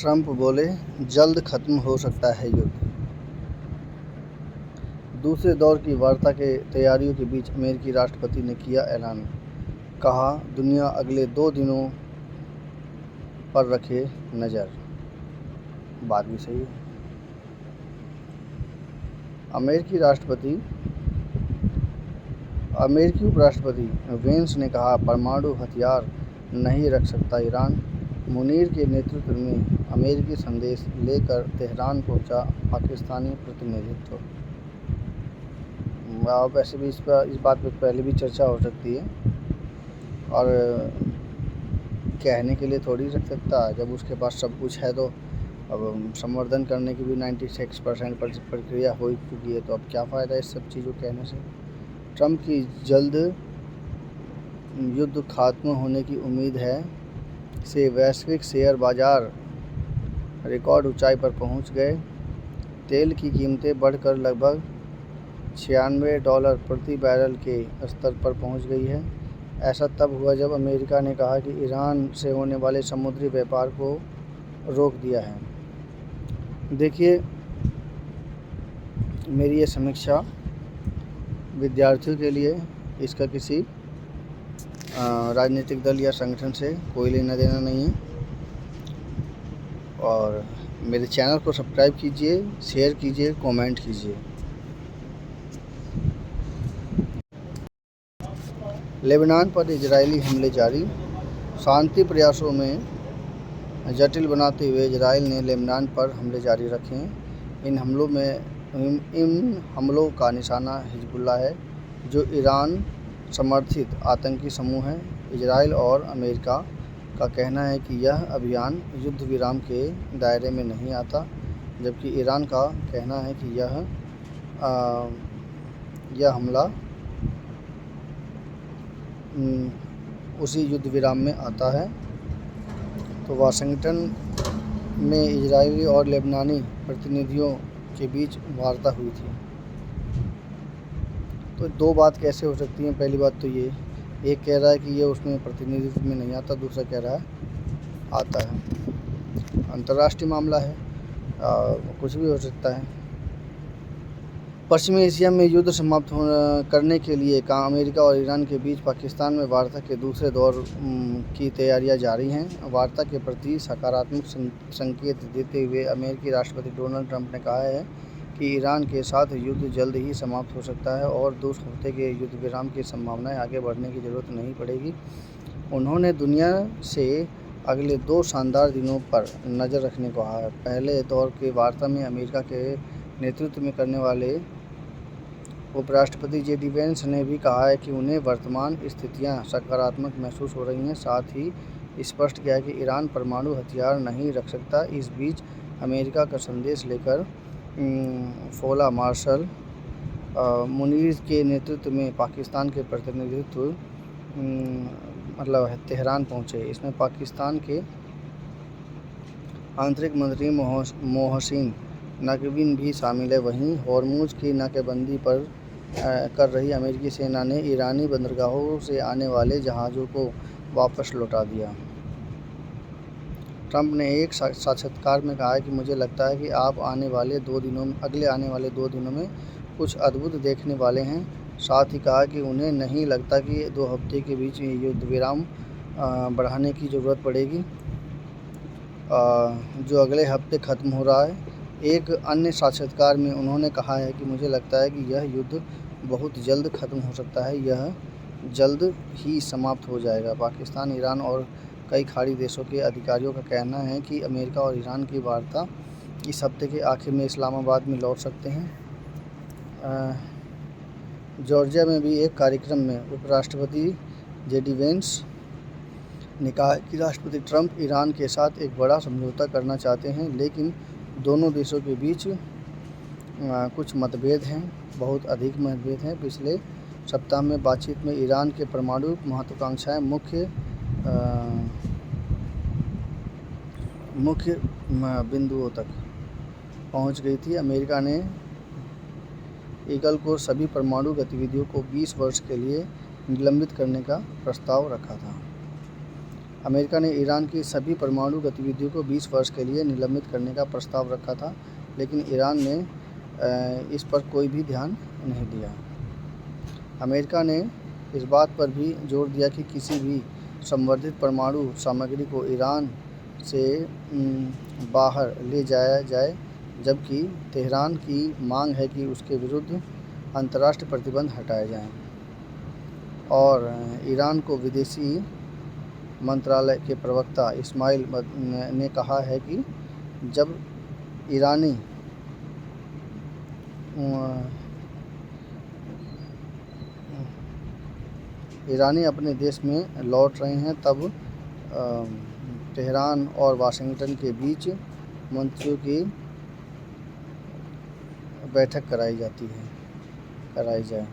Trump बोले, जल्द खत्म हो सकता है युद्ध। दूसरे दौर की वार्ता के तैयारियों के बीच अमेरिकी राष्ट्रपति ने किया ऐलान, कहा दुनिया अगले 2 दिनों पर रखे नज़र। बात भी सही है। अमेरिकी उपराष्ट्रपति वेंस ने कहा परमाणु हथियार नहीं रख सकता ईरान। मुनीर के नेतृत्व में अमेरिकी संदेश लेकर तेहरान पहुंचा पाकिस्तानी प्रतिनिधित्व। वैसे भी इस बात पर पहले भी चर्चा हो सकती है और कहने के लिए थोड़ी रख सकता है। जब उसके पास सब कुछ है तो अब संवर्धन करने की भी 96% प्रक्रिया हो चुकी है, तो अब क्या फ़ायदा इस सब चीज़ों कहने से। ट्रंप की जल्द युद्ध खात्मा होने की उम्मीद है से वैश्विक शेयर बाजार रिकॉर्ड ऊंचाई पर पहुंच गए। तेल की कीमतें बढ़कर लगभग $96 प्रति बैरल के स्तर पर पहुंच गई है। ऐसा तब हुआ जब अमेरिका ने कहा कि ईरान से होने वाले समुद्री व्यापार को रोक दिया है। देखिए, मेरी ये समीक्षा विद्यार्थियों के लिए, इसका किसी राजनीतिक दल या संगठन से कोई लेना देना नहीं है। और मेरे चैनल को सब्सक्राइब कीजिए, शेयर कीजिए, कमेंट कीजिए। लेबनान पर इजरायली हमले जारी, शांति प्रयासों में जटिल बनाते हुए इजराइल ने लेबनान पर हमले जारी रखे हैं। इन हमलों का निशाना हिजबुल्लाह है, जो ईरान समर्थित आतंकी समूह है। इजराइल और अमेरिका का कहना है कि यह अभियान युद्ध विराम के दायरे में नहीं आता, जबकि ईरान का कहना है कि यह हमला उसी युद्ध विराम में आता है। तो वाशिंगटन में इजरायली और लेबनानी प्रतिनिधियों के बीच वार्ता हुई थी। तो दो बात कैसे हो सकती हैं। पहली बात तो ये, एक कह रहा है कि ये उसमें प्रतिनिधित्व में नहीं आता, दूसरा कह रहा है आता है। अंतर्राष्ट्रीय मामला है, कुछ भी हो सकता है। पश्चिमी एशिया में युद्ध समाप्त करने के लिए अमेरिका और ईरान के बीच पाकिस्तान में वार्ता के दूसरे दौर की तैयारियां जारी हैं। वार्ता के प्रति सकारात्मक संकेत देते हुए अमेरिकी राष्ट्रपति डोनाल्ड ट्रंप ने कहा है कि ईरान के साथ युद्ध जल्द ही समाप्त हो सकता है और 2 हफ्ते के युद्ध विराम की संभावनाएं आगे बढ़ने की ज़रूरत नहीं पड़ेगी। उन्होंने दुनिया से अगले 2 शानदार दिनों पर नज़र रखने को कहा है। पहले दौर की वार्ता में अमेरिका के नेतृत्व में करने वाले उपराष्ट्रपति जेडी वेंस ने भी कहा है कि उन्हें वर्तमान स्थितियां सकारात्मक महसूस हो रही हैं। साथ ही स्पष्ट किया है कि ईरान परमाणु हथियार नहीं रख सकता। इस बीच अमेरिका का संदेश लेकर फोला मार्शल मुनीर के नेतृत्व में पाकिस्तान के प्रतिनिधित्व तेहरान पहुंचे। इसमें पाकिस्तान के आंतरिक मंत्री मोहसिन नकवी भी शामिल है। वहीं हॉर्मुज की नाकेबंदी पर कर रही अमेरिकी सेना ने ईरानी बंदरगाहों से आने वाले जहाज़ों को वापस लौटा दिया। ट्रंप ने एक साक्षात्कार में कहा कि मुझे लगता है कि आप अगले आने वाले 2 दिनों में कुछ अद्भुत देखने वाले हैं। साथ ही कहा कि उन्हें नहीं लगता कि 2 हफ्ते के बीच युद्ध विराम बढ़ाने की ज़रूरत पड़ेगी, जो अगले हफ्ते ख़त्म हो रहा है। एक अन्य साक्षात्कार में उन्होंने कहा है कि मुझे लगता है कि यह युद्ध बहुत जल्द ख़त्म हो सकता है, यह जल्द ही समाप्त हो जाएगा। पाकिस्तान, ईरान और कई खाड़ी देशों के अधिकारियों का कहना है कि अमेरिका और ईरान की वार्ता इस हफ्ते के आखिर में इस्लामाबाद में लौट सकते हैं। जॉर्जिया में भी एक कार्यक्रम में उपराष्ट्रपति जेडी वेंस ने कहा कि राष्ट्रपति ट्रंप ईरान के साथ एक बड़ा समझौता करना चाहते हैं, लेकिन दोनों देशों के बीच कुछ मतभेद हैं, बहुत अधिक मतभेद हैं। पिछले सप्ताह में बातचीत में ईरान के परमाणु महत्वाकांक्षाएं मुख्य बिंदुओं तक पहुंच गई थी। अमेरिका ने ईगल को सभी परमाणु गतिविधियों को 20 वर्ष के लिए निलंबित करने का प्रस्ताव रखा था। अमेरिका ने ईरान की सभी परमाणु गतिविधियों को 20 वर्ष के लिए निलंबित करने का प्रस्ताव रखा था, लेकिन ईरान ने इस पर कोई भी ध्यान नहीं दिया। अमेरिका ने इस बात पर भी जोर दिया कि किसी भी संवर्धित परमाणु सामग्री को ईरान से बाहर ले जाया जाए, जबकि तेहरान की मांग है कि उसके विरुद्ध अंतर्राष्ट्रीय प्रतिबंध हटाए जाएं। और ईरान को विदेशी मंत्रालय के प्रवक्ता इस्माइल ने कहा है कि जब ईरानी अपने देश में लौट रहे हैं, तब तेहरान और वाशिंगटन के बीच मंत्रियों की बैठक कराई जाए।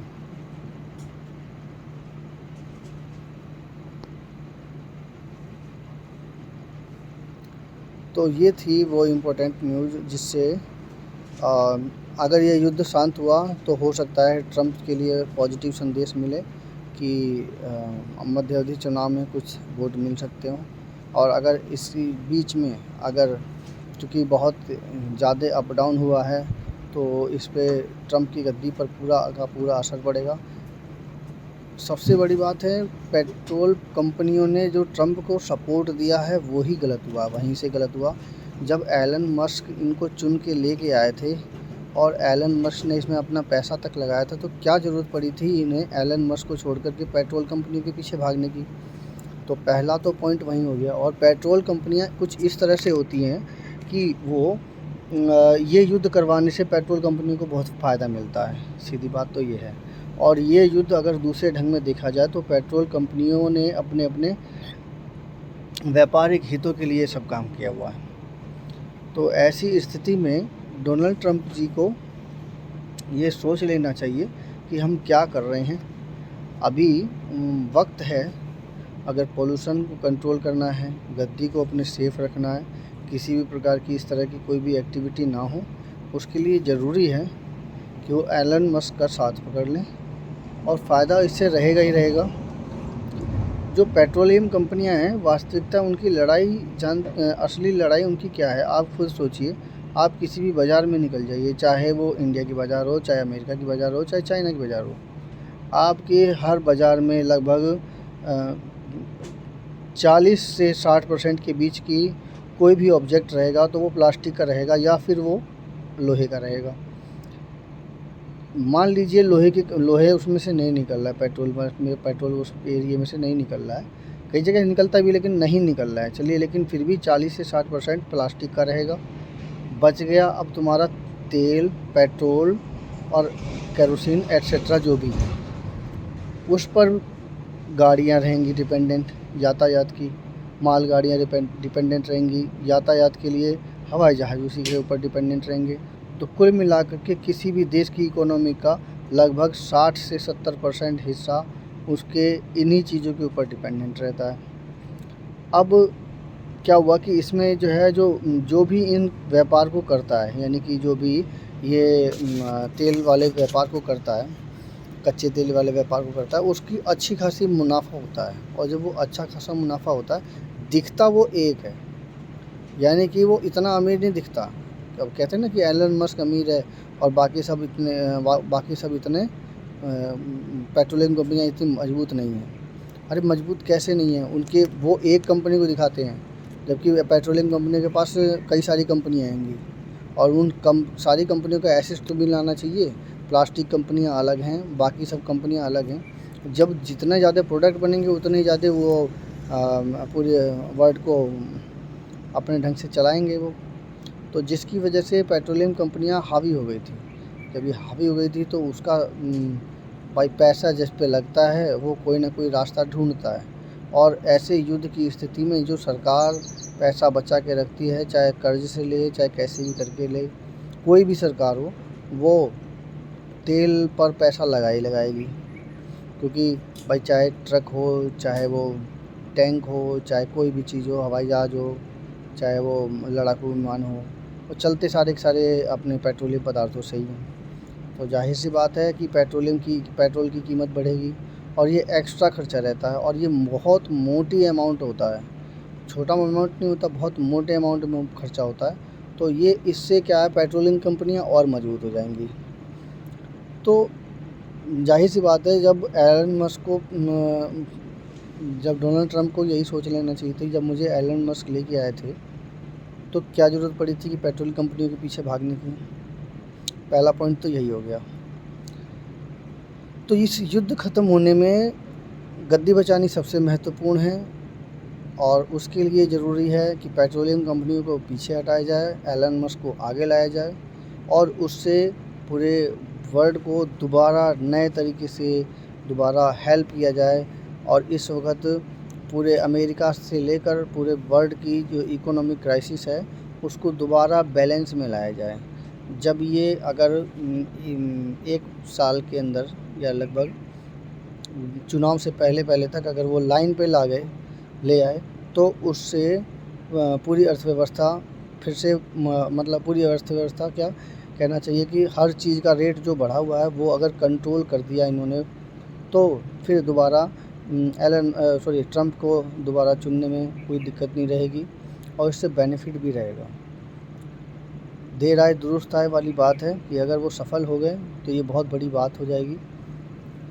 तो ये थी वो इम्पोर्टेंट न्यूज़ जिससे अगर ये युद्ध शांत हुआ तो हो सकता है ट्रंप के लिए पॉजिटिव संदेश मिले कि मध्य अवधि चुनाव में कुछ वोट मिल सकते हों। और अगर इसी बीच में अगर चूँकि बहुत ज़्यादा अप डाउन हुआ है तो इस पे ट्रंप की गद्दी पर पूरा का पूरा असर पड़ेगा। सबसे बड़ी बात है, पेट्रोल कंपनियों ने जो ट्रंप को सपोर्ट दिया है वही गलत हुआ, वहीं से गलत हुआ। जब एलन मस्क इनको चुन के लेके आए थे और एलन मस्क ने इसमें अपना पैसा तक लगाया था, तो क्या ज़रूरत पड़ी थी इन्हें एलन मस्क को छोड़ कर के पेट्रोल कंपनियों के पीछे भागने की। तो पहला तो पॉइंट वहीं हो गया। और पेट्रोल कंपनियां कुछ इस तरह से होती हैं कि वो ये युद्ध करवाने से पेट्रोल कंपनियों को बहुत फ़ायदा मिलता है, सीधी बात तो ये है। और ये युद्ध अगर दूसरे ढंग में देखा जाए तो पेट्रोल कंपनियों ने अपने अपने व्यापारिक हितों के लिए सब काम किया हुआ है। तो ऐसी स्थिति में डोनाल्ड ट्रंप जी को ये सोच लेना चाहिए कि हम क्या कर रहे हैं। अभी वक्त है, अगर पोल्यूशन को कंट्रोल करना है, गद्दी को अपने सेफ रखना है, किसी भी प्रकार की इस तरह की कोई भी एक्टिविटी ना हो, उसके लिए ज़रूरी है कि वो एलन मस्क का साथ पकड़ लें और फ़ायदा इससे रहेगा ही रहेगा। जो पेट्रोलियम कंपनियां हैं, वास्तविकता उनकी असली लड़ाई उनकी क्या है, आप खुद सोचिए। आप किसी भी बाज़ार में निकल जाइए, चाहे वो इंडिया की बाज़ार हो, चाहे अमेरिका की बाज़ार हो, चाहे चाइना की बाज़ार हो, आपके हर बाज़ार में लगभग 40 से 60% के बीच की कोई भी ऑब्जेक्ट रहेगा तो वो प्लास्टिक का रहेगा या फिर वो लोहे का रहेगा। मान लीजिए लोहे उसमें से नहीं निकल रहा है, पेट्रोल उस एरिया में से नहीं निकल रहा है, कई जगह निकलता भी लेकिन नहीं निकल रहा है, चलिए, लेकिन फिर भी 40 से 60% प्लास्टिक का रहेगा। बच गया अब तुम्हारा तेल, पेट्रोल और केरोसिन एट्सेट्रा जो भी है, उस पर गाड़ियाँ रहेंगी डिपेंडेंट, यातायात की मालगाड़ियाँ डिपेंडेंट रहेंगी, यातायात के लिए हवाई जहाज़ उसी के ऊपर डिपेंडेंट रहेंगे। तो कुल मिलाकर के किसी भी देश की इकोनॉमी का लगभग 60 से 70% हिस्सा उसके इन्हीं चीज़ों के ऊपर डिपेंडेंट रहता है। अब क्या हुआ कि इसमें जो है जो भी इन व्यापार को करता है, यानी कि जो भी ये तेल वाले व्यापार को करता है, कच्चे तेल वाले व्यापार को करता है, उसकी अच्छी खासी मुनाफा होता है। और जब वो अच्छा खासा मुनाफा होता है, दिखता वो एक है, यानी कि वो इतना अमीर नहीं दिखता। अब कहते हैं ना कि एलन मस्क अमीर है और बाकी सब इतने पेट्रोलियम कंपनियां इतनी मजबूत नहीं हैं। अरे मजबूत कैसे नहीं है, उनके वो एक कंपनी को दिखाते हैं, जबकि पेट्रोलियम कंपनी के पास कई सारी कंपनियां आएंगी और उन सारी कंपनियों का एसेट तो भी लाना चाहिए। प्लास्टिक कंपनियां अलग हैं, बाकी सब कंपनियां अलग हैं। जब जितने ज़्यादा प्रोडक्ट बनेंगे उतने ज़्यादा वो पूरे वर्ल्ड को अपने ढंग से चलाएंगे वो। तो जिसकी वजह से पेट्रोलियम कंपनियां हावी हो गई थी। जब ये हावी हो गई थी तो उसका भाई पैसा जिस पे लगता है वो कोई ना कोई रास्ता ढूंढता है। और ऐसे युद्ध की स्थिति में जो सरकार पैसा बचा के रखती है, चाहे कर्ज से ले, चाहे कैसे भी करके ले, कोई भी सरकार हो, वो तेल पर पैसा लगाएगी। क्योंकि भाई चाहे ट्रक हो, चाहे वो टैंक हो, चाहे कोई भी चीज़ हो, हवाई जहाज़ हो, चाहे वो लड़ाकू विमान हो, वो चलते सारे के सारे अपने पेट्रोलियम पदार्थों से ही हैं। तो जाहिर सी बात है कि पेट्रोल की कीमत बढ़ेगी और ये एक्स्ट्रा खर्चा रहता है और ये बहुत मोटी अमाउंट होता है। छोटा अमाउंट नहीं होता, बहुत मोटे अमाउंट में खर्चा होता है। तो ये इससे क्या है, पेट्रोलिंग कंपनियां और मजबूत हो जाएंगी। तो जाहिर सी बात है, जब एलन मस्क को जब डोनाल्ड ट्रंप को यही सोच लेना चाहिए थी, जब मुझे एलन मस्क लेके आए थे तो क्या ज़रूरत पड़ी थी कि पेट्रोल कंपनियों के पीछे भागने की। पहला पॉइंट तो यही हो गया। तो इस युद्ध ख़त्म होने में गद्दी बचानी सबसे महत्वपूर्ण है, और उसके लिए ज़रूरी है कि पेट्रोलियम कंपनियों को पीछे हटाया जाए, एलन मस्क को आगे लाया जाए, और उससे पूरे वर्ल्ड को दोबारा नए तरीके से दोबारा हेल्प किया जाए। और इस वक्त पूरे अमेरिका से लेकर पूरे वर्ल्ड की जो इकोनॉमिक क्राइसिस है उसको दोबारा बैलेंस में लाया जाए। जब ये अगर 1 साल के अंदर या लगभग चुनाव से पहले तक अगर वो लाइन पे ले आए तो उससे पूरी अर्थव्यवस्था फिर से मतलब पूरी अर्थव्यवस्था क्या कहना चाहिए कि हर चीज़ का रेट जो बढ़ा हुआ है वो अगर कंट्रोल कर दिया इन्होंने, तो फिर दोबारा ट्रंप को दोबारा चुनने में कोई दिक्कत नहीं रहेगी, और इससे बेनिफिट भी रहेगा। देर आए दुरुस्त आए वाली बात है कि अगर वो सफल हो गए तो ये बहुत बड़ी बात हो जाएगी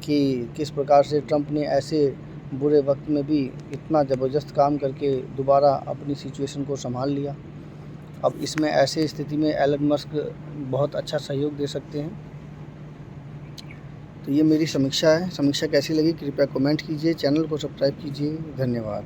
कि किस प्रकार से ट्रंप ने ऐसे बुरे वक्त में भी इतना ज़बरदस्त काम करके दोबारा अपनी सिचुएशन को संभाल लिया। अब इसमें ऐसे स्थिति में एलन मस्क बहुत अच्छा सहयोग दे सकते हैं। तो ये मेरी समीक्षा है। समीक्षा कैसी लगी कृपया कमेंट कीजिए, चैनल को सब्सक्राइब कीजिए। धन्यवाद।